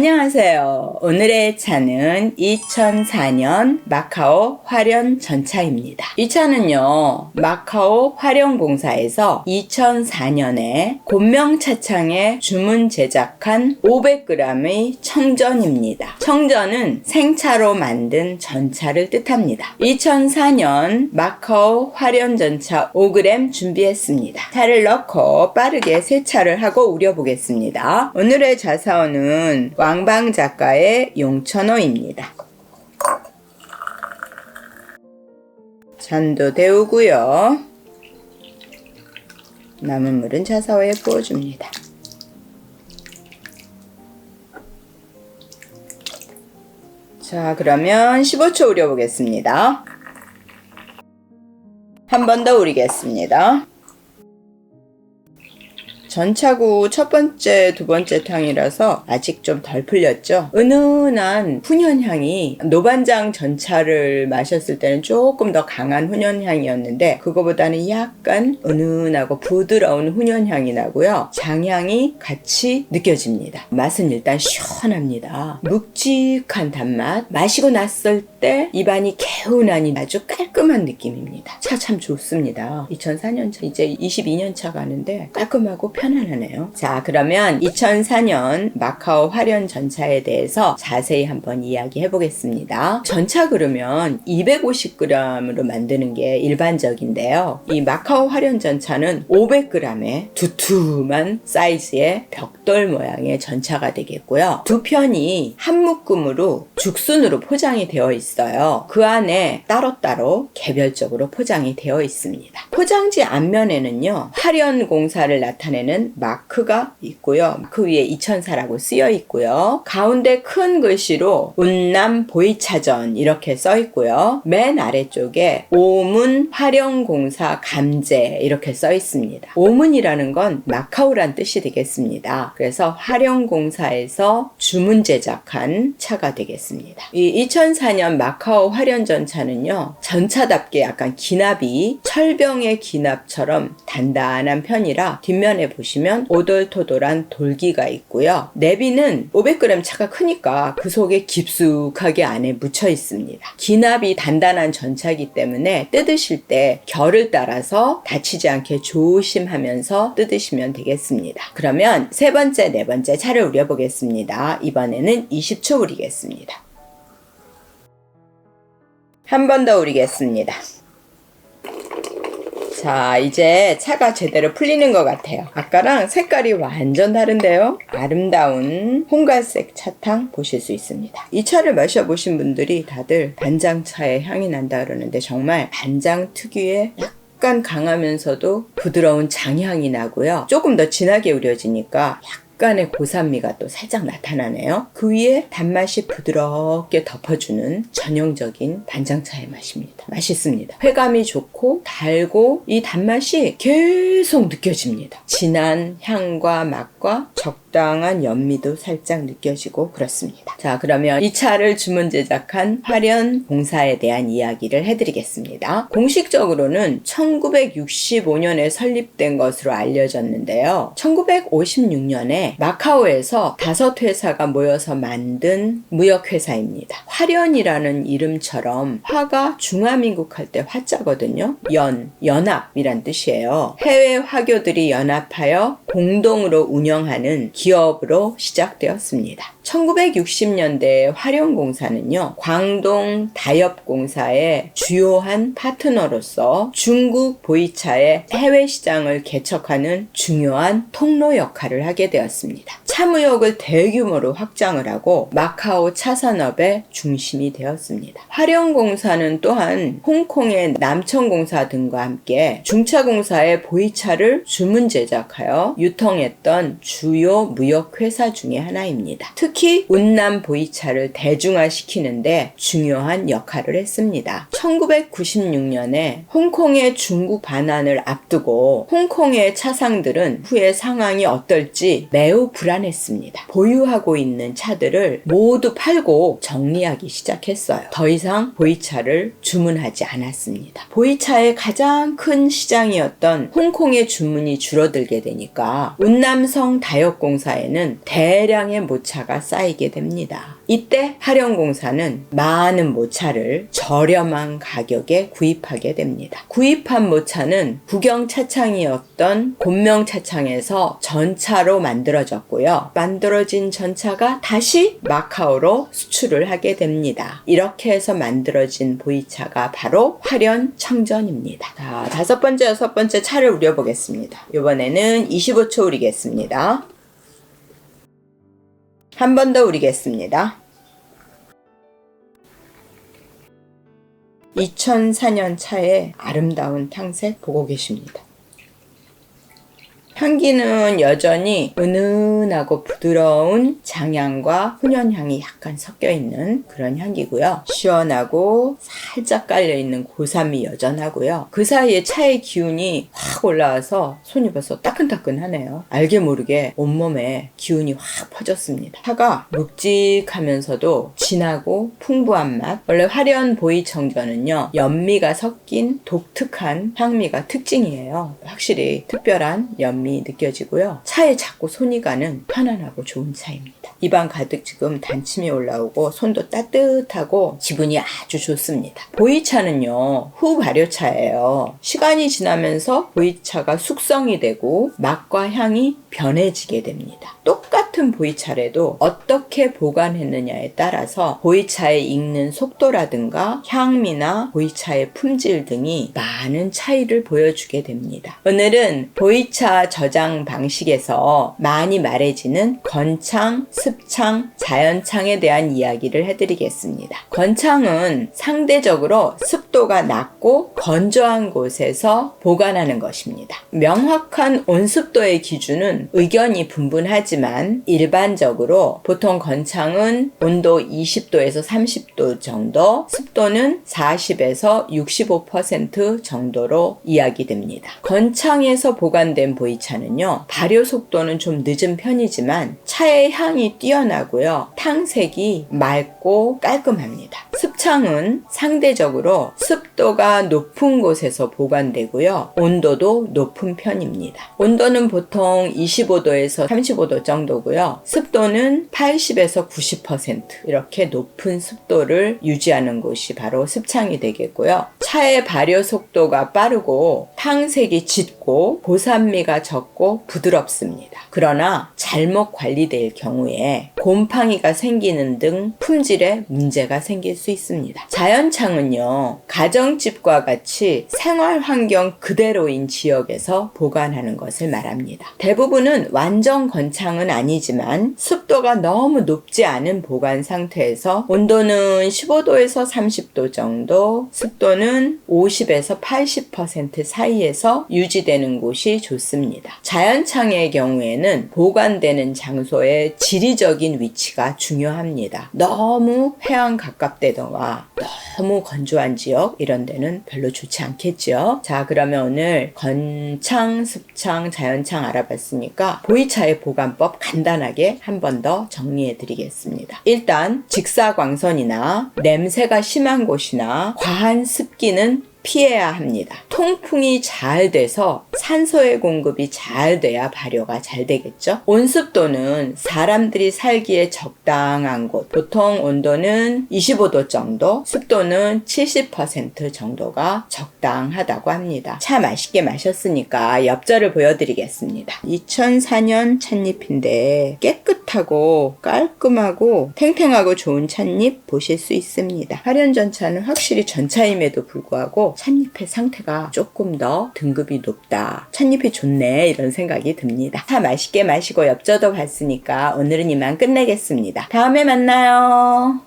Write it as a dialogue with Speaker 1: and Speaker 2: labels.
Speaker 1: 안녕하세요. 오늘의 차는 2004년 마카오 화련 전차입니다. 이 차는요, 마카오 화련공사에서 2004년에 곤명차창에 주문 제작한 500g의 청전입니다. 청전은 생차로 만든 전차를 뜻합니다. 2004년 마카오 화련 전차 5g 준비했습니다. 차를 넣고 빠르게 세차를 하고 우려보겠습니다. 오늘의 자사오는 왕방 작가의 용천호입니다. 잔도 데우고요. 남은 물은 자사오에 부어줍니다. 자, 그러면 15초 우려보겠습니다. 한 번 더 우리겠습니다. 전차구 첫 번째, 두 번째 탕이라서 아직 좀 덜 풀렸죠. 은은한 훈연향이 노반장 전차를 마셨을 때는 조금 더 강한 훈연향이었는데 그거보다는 약간 은은하고 부드러운 훈연향이 나고요. 장향이 같이 느껴집니다. 맛은 일단 시원합니다. 묵직한 단맛, 마시고 났을 때 입안이 개운하니 아주 깔끔한 느낌입니다. 차 참 좋습니다. 2004년 차, 이제 22년 차 가는데 깔끔하고 편안하네요. 자, 그러면 2004년 마카오 화련 전차에 대해서 자세히 한번 이야기해 보겠습니다. 전차 그러면 250g으로 만드는 게 일반적인데요. 이 마카오 화련 전차는 500g의 두툼한 사이즈의 벽돌 모양의 전차가 되겠고요. 두 편이 한 묶음으로 죽순으로 포장이 되어 있어요. 그 안에 따로따로 개별적으로 포장이 되어 있습니다. 포장지 앞면에는요, 화련공사를 나타내는 마크가 있고요. 그 위에 2004라고 쓰여 있고요. 가운데 큰 글씨로 운남 보이차전 이렇게 써 있고요. 맨 아래쪽에 오문 화련공사 감제 이렇게 써 있습니다. 오문이라는 건 마카오란 뜻이 되겠습니다. 그래서 화련공사에서 주문 제작한 차가 되겠습니다. 이 2004년 마카오 화련 전차는요, 전차답게 약간 기납이 철병의 기납처럼 단단한 편이라 뒷면에 보시면 오돌토돌한 돌기가 있고요. 내비는 500g 차가 크니까 그 속에 깊숙하게 안에 묻혀 있습니다. 기납이 단단한 전차이기 때문에 뜯으실 때 결을 따라서 다치지 않게 조심하면서 뜯으시면 되겠습니다. 그러면 세 번째, 네 번째 차를 우려보겠습니다. 이번에는 20초 우리겠습니다. 한 번 더 우리겠습니다. 자, 이제 차가 제대로 풀리는 것 같아요. 아까랑 색깔이 완전 다른데요. 아름다운 홍갈색 차탕 보실 수 있습니다. 이 차를 마셔보신 분들이 다들 반장차의 향이 난다 그러는데 정말 반장 특유의 약간 강하면서도 부드러운 장향이 나고요. 조금 더 진하게 우려지니까 약간의 고산미가 또 살짝 나타나네요. 그 위에 단맛이 부드럽게 덮어주는 전형적인 반장차의 맛입니다. 맛있습니다. 회감이 좋고 달고 이 단맛이 계속 느껴집니다. 진한 향과 맛과 적당한 연미도 살짝 느껴지고 그렇습니다. 자, 그러면 이 차를 주문 제작한 화련공사에 대한 이야기를 해드리겠습니다. 공식적으로는 1965년에 설립된 것으로 알려졌는데요. 1956년에 마카오에서 5회사가 모여서 만든 무역회사입니다. 화련이라는 이름처럼 화가 중화민국 할 때 화자거든요. 연합이란 뜻이에요. 해외 화교들이 연합하여 공동으로 운영하는 기업으로 시작되었습니다. 1960년대 화련공사는요, 광동 다엽공사의 주요한 파트너로서 중국 보이차의 해외 시장을 개척하는 중요한 통로 역할을 하게 되었습니다. 차무역을 대규모로 확장을 하고 마카오 차산업의 중심이 되었습니다. 화련공사는 또한 홍콩의 남천공사 등과 함께 중차공사의 보이차를 주문 제작하여 유통했던 주요 무역회사 중에 하나입니다. 특히 운남 보이차를 대중화시키는데 중요한 역할을 했습니다. 1996년에 홍콩의 중국 반환을 앞두고 홍콩의 차상들은 후에 상황이 어떨지 매우 불안했습니다. 보유하고 있는 차들을 모두 팔고 정리하기 시작했어요. 더 이상 보이차를 주문하지 않았습니다. 보이차의 가장 큰 시장이었던 홍콩의 주문이 줄어들게 되니까 운남성 다역공사에는 대량의 모차가 쌓이게 됩니다. 이때 화련공사는 많은 모차를 저렴한 가격에 구입하게 됩니다. 구입한 모차는 국영차창이었던 곤명차창에서 전차로 만들어졌고요. 만들어진 전차가 다시 마카오로 수출을 하게 됩니다. 이렇게 해서 만들어진 보이차가 바로 화련청전입니다. 자, 5번째, 6번째 차를 우려보겠습니다. 이번에는 25초 우리겠습니다. 한 번 더 우리겠습니다. 2004년 차의 아름다운 탕색 보고 계십니다. 향기는 여전히 은은하고 부드러운 장향과 훈연향이 약간 섞여있는 그런 향기고요. 시원하고 살짝 깔려있는 고삼이 여전하고요. 그 사이에 차의 기운이 확 올라와서 손이 벌써 따끈따끈하네요. 알게 모르게 온몸에 기운이 확 퍼졌습니다. 차가 묵직하면서도 진하고 풍부한 맛. 원래 화련 보이청전은요, 연미가 섞인 독특한 향미가 특징이에요. 확실히 특별한 연미 느껴지고요. 차에 자꾸 손이 가는 편안하고 좋은 차입니다. 입안 가득 지금 단침이 올라오고 손도 따뜻하고 기분이 아주 좋습니다. 보이차는요, 후발효차예요. 시간이 지나면서 보이차가 숙성이 되고 맛과 향이 변해지게 됩니다. 똑같은 보이차래도 어떻게 보관했느냐에 따라서 보이차의 익는 속도라든가 향미나 보이차의 품질 등이 많은 차이를 보여주게 됩니다. 오늘은 보이차 저장 방식에서 많이 말해지는 건창, 습창, 자연창에 대한 이야기를 해드리겠습니다. 건창은 상대적으로 습도가 낮고 건조한 곳에서 보관하는 것입니다. 명확한 온습도의 기준은 의견이 분분하지만 일반적으로 보통 건창은 온도 20도에서 30도 정도, 습도는 40에서 65% 정도로 이야기됩니다. 건창에서 보관된 보이차는요, 발효 속도는 좀 늦은 편이지만 차의 향이 뛰어나고요, 탕색이 맑고 깔끔합니다. 습창은 상대적으로 습도가 높은 곳에서 보관되고요, 온도도 높은 편입니다. 온도는 보통 25도에서 35도 정도고요, 습도는 80에서 90% 이렇게 높은 습도를 유지하는 곳이 바로 습창이 되겠고요. 차의 발효 속도가 빠르고 탕색이 짙고 고산미가 적고 부드럽습니다. 그러나 잘못 관리될 경우에 곰팡이가 생기는 등 품질에 문제가 생길 수 있습니다. 자연창은요, 가정집과 같이 생활 환경 그대로인 지역에서 보관하는 것을 말합니다. 대부분은 완전 건창은 아니지만 습도가 너무 높지 않은 보관 상태에서 온도는 15도에서 30도 정도, 습도는 50에서 80% 사이에서 유지되는 곳이 좋습니다. 자연창의 경우에는 보관되는 장소의 지리적인 위치가 중요합니다. 너무 해안 가깝다거나 너무 건조한 지역 이런 데는 별로 좋지 않겠죠. 자, 그러면 오늘 건창, 습창, 자연창 알아봤으니까 보이차의 보관법 간단하게 한 번 더 정리해 드리겠습니다. 일단 직사광선이나 냄새가 심한 곳이나 과한 습기는 피해야 합니다. 통풍이 잘 돼서 산소의 공급이 잘 돼야 발효가 잘 되겠죠. 온습도는 사람들이 살기에 적당한 곳, 보통 온도는 25도 정도, 습도는 70% 정도가 적당하다고 합니다. 차 맛있게 마셨으니까 엽절을 보여드리겠습니다. 2004년 찻잎인데 깨끗하고 깔끔하고 탱탱하고 좋은 찻잎 보실 수 있습니다. 화련전차는 확실히 전차임에도 불구하고 찻잎의 상태가 조금 더 등급이 높다, 찻잎이 좋네, 이런 생각이 듭니다. 차 맛있게 마시고 엽저도 봤으니까 오늘은 이만 끝내겠습니다. 다음에 만나요.